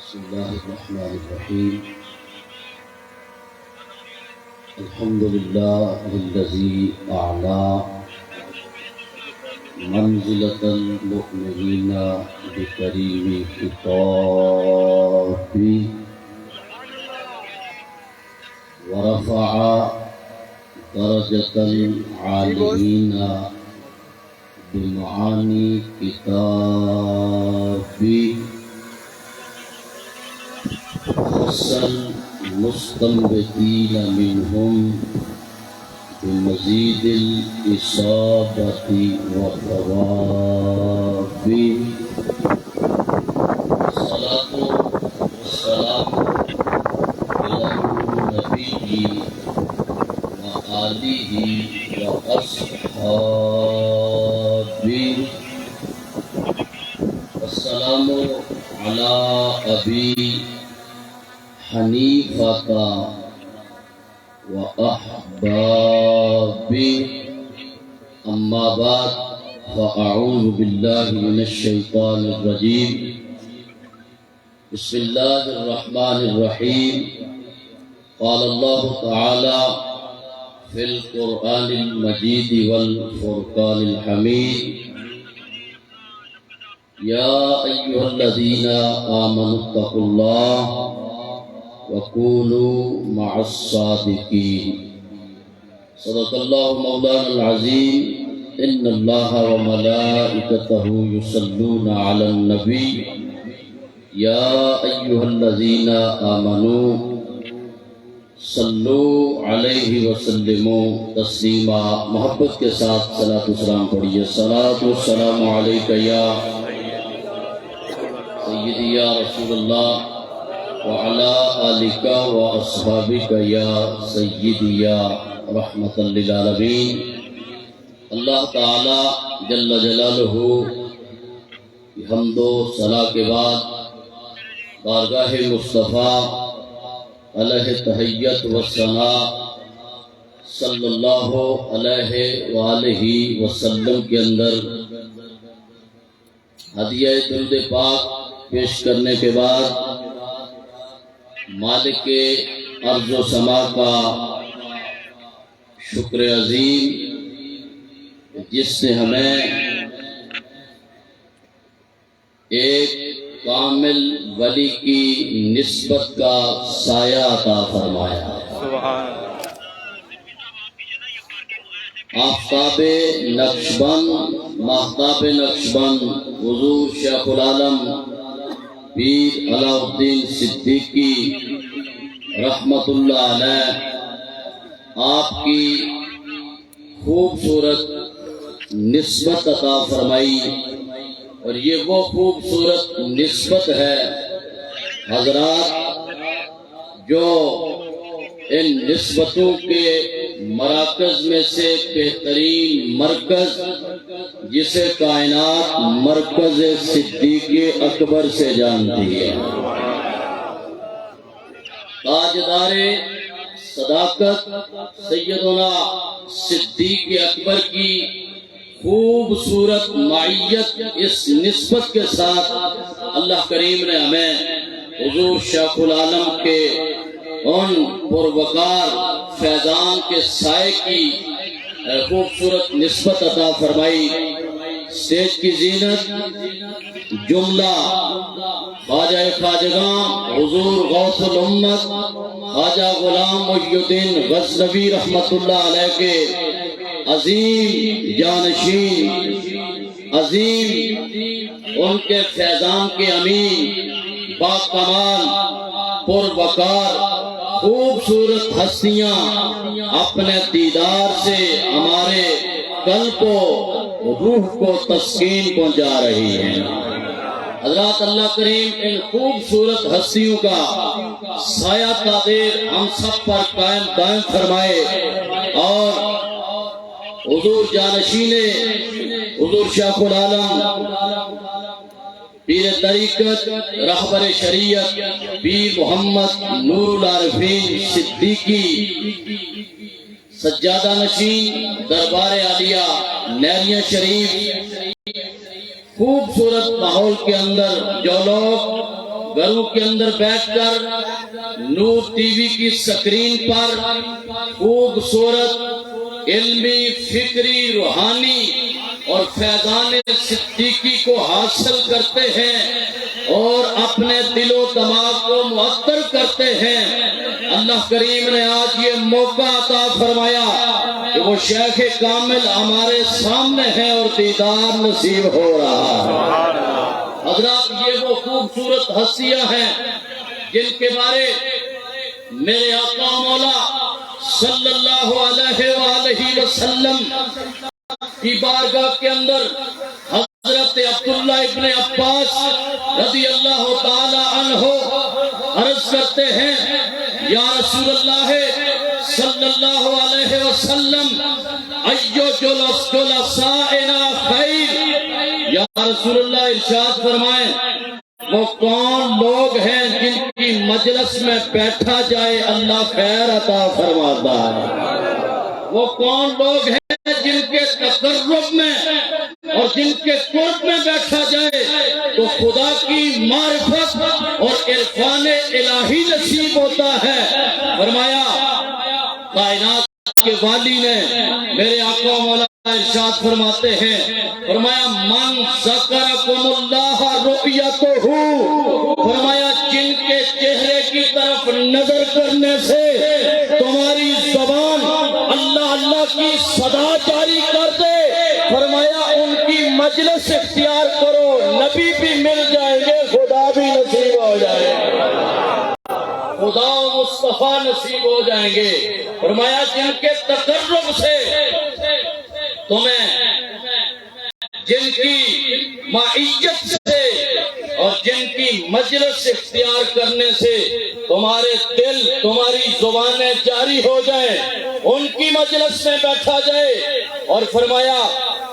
بسم الله الرحمن الرحيم. الحمد لله الذي أعلى منزلة المؤمنين بكريم خطابه ورفع درجة العالمين بمعاني كتابه خص المستنبطين منهم بمزيد الإصابة والثواب. الصلاة والسلام على النبي وآله وأصحابه. السلام على أبي حنیفہ وأحبابه. أما بعد فأعوذ بالله من الشيطان الرجيم. بسم الله الرحمن الرحيم. قال الله تعالى في القرآن المجيد والفرقان الحميد: يا أيها الذين آمنوا اتقوا الله وكونوا مع الصادقين. صدق الله مولانا العظيم. إن الله وملائكته يصلون على النبي يا أيها الذين آمنوا صلوا عليه وسلموا تسلیما. محبت کے ساتھ صلاۃ و سلام پڑھیے. صلاۃ و سلام علیک یا سیدی یا رسول اللہ وعلى آلك وأصحابك يا سيدي يا رحمة للعالمين. اللہ تعالی جل جلالہ کی حمد و ثنا کے بعد بارگاہ مصطفیٰ علیہ تحیت و ثنا صلی اللہ علیہ وآلہ وسلم کے اندر ہدیہ درود پاک پیش کرنے کے بعد مالک ارض و سما کا شکر عظیم جس نے ہمیں ایک کامل ولی کی نسبت کا سایہ عطا فرمایا. آفتاب نقشبند ماہتاب نقشبند حضور شیخ العالم پیر علاء الدین صدیقی رحمت اللہ علیہ آپ کی خوبصورت نسبت عطا فرمائی. اور یہ وہ خوبصورت نسبت ہے حضرات جو ان نسبتوں کے مراکز میں سے بہترین مرکز جسے کائنات مرکز صدیق اکبر سے جانتی ہے. تاجدار صداقت سیدنا صدیق اکبر کی خوبصورت معیت اس نسبت کے ساتھ اللہ کریم نے ہمیں حضور شیخ العالم کے ان پروقار فیضان کے سائے کی خوبصورت نسبت عطا فرمائی. اسٹیج کی زینت جملہ خواجہ خواجگاں حضور غوث الامت خواجہ غلام محی الدین غزنوی رحمت اللہ علیہ کے عظیم جانشین عظیم ان کے فیضان کے امین باکمال پروقار خوبصورت ہستیاں اپنے دیدار سے ہمارے قلب کو روح کو تسکین پہنچا رہی ہیں. حضرات اللہ کریم ان خوبصورت ہستیوں کا سایہ قادر ہم سب پر قائم دائم فرمائے اور حضور جانشین حضور شیخ العالم پیر طریقت رہبر شریعت پیر محمد نور العارفین صدیقی سجادہ نشین دربار عالیہ نیریاں شریف خوبصورت ماحول کے اندر جو لوگ گھروں کے اندر بیٹھ کر نور ٹی وی کی سکرین پر خوبصورت علمی، فکری، روحانی اور فیضان صدیقی کو حاصل کرتے ہیں اور اپنے دل و دماغ کو معطر کرتے ہیں، اللہ کریم نے آج یہ موقع عطا فرمایا کہ وہ شیخ کامل ہمارے سامنے ہیں اور دیدار نصیب ہو رہا ہے۔ حضرات، یہ وہ خوبصورت ہستیاں ہیں جن کے بارے میرے آقا مولا صلی اللہ علیہ وآلہ وسلم کی بارگاہ کے اندر حضرت عبداللہ ابن عباس رضی اللہ تعالی عنہ عرض کرتے ہیں، یا رسول اللہ صلی اللہ علیہ وسلم ایو جلسائنا خیر، یا رسول اللہ ارشاد فرمائیں وہ کون لوگ ہیں جن کی مجلس میں بیٹھا جائے اللہ خیر عطا فرماتا ہے؟ وہ کون لوگ ہیں جن کے تقرب میں اور جن کے قرب میں بیٹھا جائے تو خدا کی معرفت اور عرفان الہی نصیب ہوتا ہے؟ فرمایا کائنات کے والی نے میرے آقا مولا ارشاد فرماتے ہیں، فرمایا من ذکرکم اللہ رؤیتہ، فرمایا جن کے چہرے کی طرف نظر کرنے سے تمہاری زبان اللہ اللہ کی صدا جاری کر دے، فرمایا ان کی مجلس اختیار کرو، نبی بھی مل جائیں گے، خدا بھی نصیب ہو جائے گا، خدا و مصطفیٰ نصیب ہو جائیں گے۔ فرمایا جن کے تقرب سے تمہیں، جن کی معیت سے اور جن کی مجلس اختیار کرنے سے تمہارے دل، تمہاری زبانیں جاری ہو جائیں، ان کی مجلس میں بیٹھا جائے۔ اور فرمایا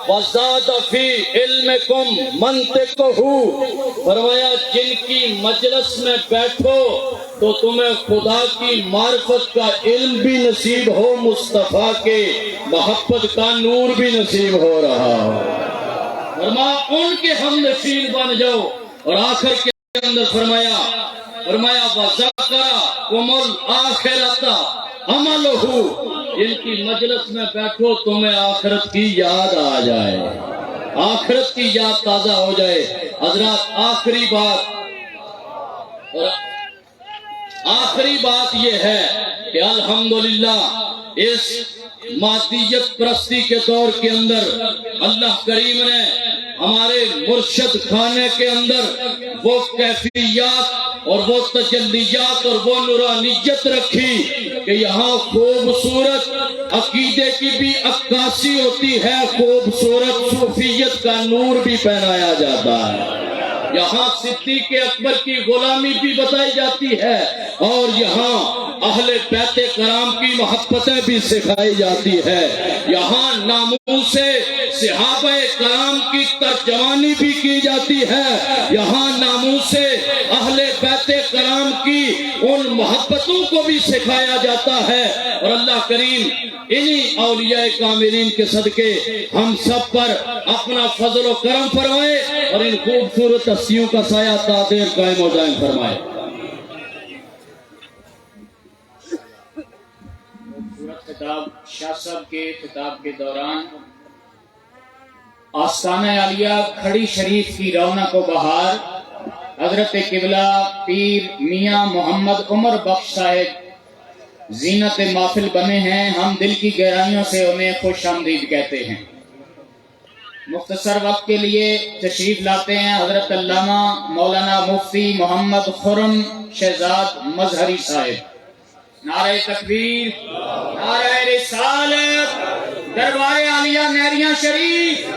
وَزَادَ فِي عِلْمِكُمْ مَنْطِقُهُ، فرمایا جن کی مجلس میں بیٹھو تو تمہیں خدا کی معرفت کا علم بھی نصیب ہو، مصطفیٰ کے محبت کا نور بھی نصیب ہو رہا ہو، فرمایا ان کے ہم نشین بن جاؤ۔ اور آخر کے اندر فرمایا وَذَكَرَكُمُ الْآخِرَةَ عَمَلُهُ، جن کی مجلس میں بیٹھو تمہیں آخرت کی یاد آ جائے، آخرت کی یاد تازہ ہو جائے۔ حضرات، آخری بات یہ ہے کہ الحمدللہ اس مادیت پرستی کے دور کے اندر اللہ کریم نے ہمارے مرشد خانے کے اندر وہ کیفیات اور وہ تجلیات اور وہ نورانیت رکھی کہ یہاں خوبصورت عقیدے کی بھی عکاسی ہوتی ہے، خوبصورت صوفیت کا نور بھی پہنایا جاتا ہے، یہاں صدیق اکبر کی غلامی بھی بتائی جاتی ہے، اور یہاں اہل بیت کرام کی محبتیں بھی سکھائی جاتی ہے، یہاں ناموس صحابہ کرام کی ترجمانی بھی کی جاتی ہے، یہاں ناموس اہل بیت کرام کی ان محبتوں کو بھی سکھایا جاتا ہے۔ اور اللہ کریم انہی اولیاء کاملین کے صدقے ہم سب پر اپنا فضل و کرم فرمائے اور ان خوبصورت ہستیوں کا سایہ تا دیر قائم و دائم فرمائے۔ خطاب شاہ صاحب کے خطاب کے دوران آستانہ عالیہ کھڑی شریف کی رونق و بہار حضرت قبلہ پیر میاں محمد عمر بخش صاحب زینت محفل بنے ہیں، ہم دل کی گہرائیوں سے انہیں خوش آمدید کہتے ہیں۔ مختصر وقت کے لیے تشریف لاتے ہیں حضرت علامہ مولانا مفتی محمد خرم شہزاد مظہری صاحب۔ نعرہ تکبیر، نعرہ رسالت، دربار عالیہ مہریاں شریف۔